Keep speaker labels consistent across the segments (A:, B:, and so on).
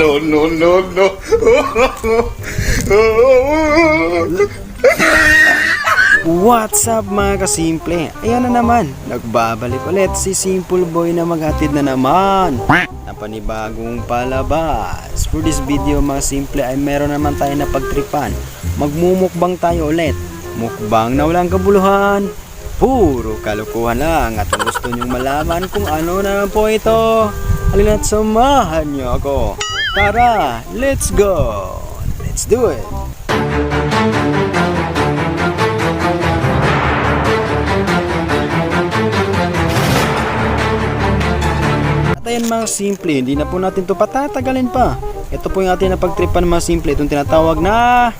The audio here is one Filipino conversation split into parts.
A: No, no, no, no.
B: What's up mga kasimple? Ayan na naman, nagbabalik ulit si Simple Boy na maghatid na naman ng panibagong palabas. For this video mga simple ay meron naman tayo na pagtripan. Magmumukbang tayo ulit. Mukbang na walang kabuluhan. Puro kalukuhan lang. At kung gusto nyong malaman kung ano na po ito, halina't samahan nyo ako. Tara, let's go! Let's do it! At ayan mga simple, hindi na po natin ito patatagalin pa. Ito po yung ating napagtripan mga simple. Itong tinatawag na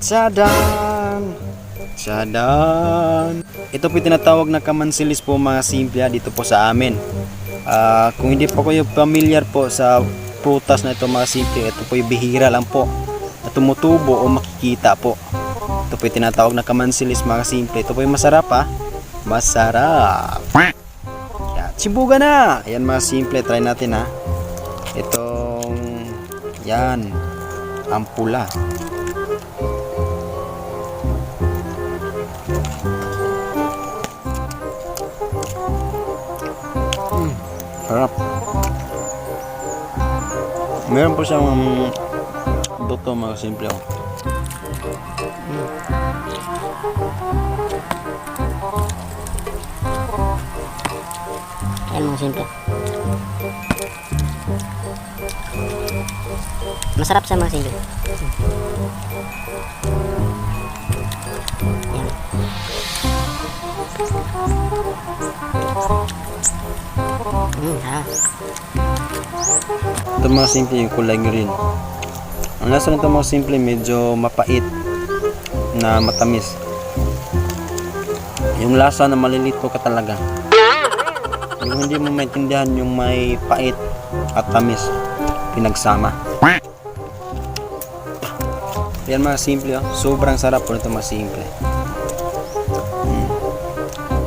B: Tsadan! Tsadan! Ito po yung tinatawag na kamansilis po mga simple dito po sa amin. Kung hindi po kayo familiar po sa prutas na ito mga simple, ito po yung bihira lang po na tumutubo o makikita po. Ito po yung tinatawag na kamansilis mga simple. Ito po yung masarap ha. Masarap. Sibuga na. Ayan mga simple, try natin ha. Itong yan, ang pula. Sarap. Meron po siyang buto mga simple.
C: Ayan mga simple. Masarap siya mga simple. Ayan.
B: Ito mga simple yung kulay green. Ang lasa nito mga simple medyo mapait na matamis. Yung lasa na malilito ka talaga. Yung hindi mo maintindihan yung may pait at tamis pinagsama. Yan mga simple oh. Sobrang sarap po nito mga simple.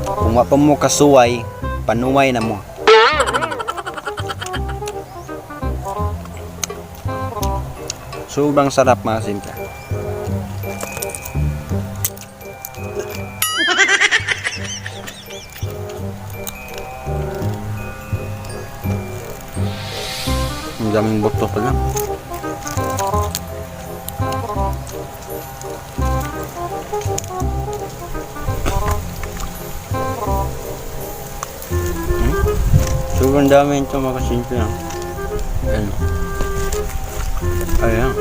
B: Kung wapa mo kasuway, panuway na mo. Sobrang sarap mga simple. Ang daming buto pa lang. Sobrang dami ito mga simple. Ayan. Ayan.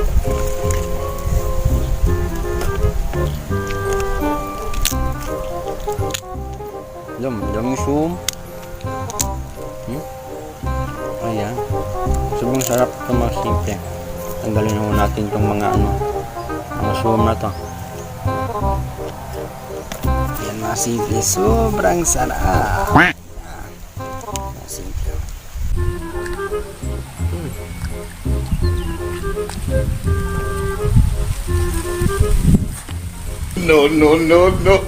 B: Dami zoom. Ayan. Sobrang sarap ito mga simple. Tanggalin ho natin itong mga mga zoom na to. Ayan mga simple. Sobrang sarap. Mga simple.
A: No, no, no, no.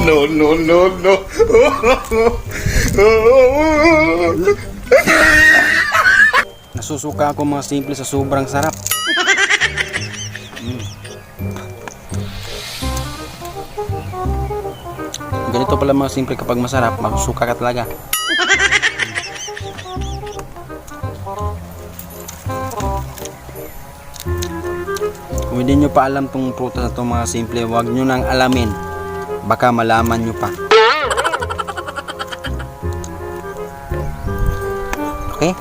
A: No, no, no, no.
B: Nasusuka ako mga simple sa sobrang sarap. Ganito pala mga simple kapag masarap, masusuka ka talaga. Kung hindi nyo pa alam tong prutas na to mga simple, huwag nyo nang alamin. Baka malaman nyo pa. Okay?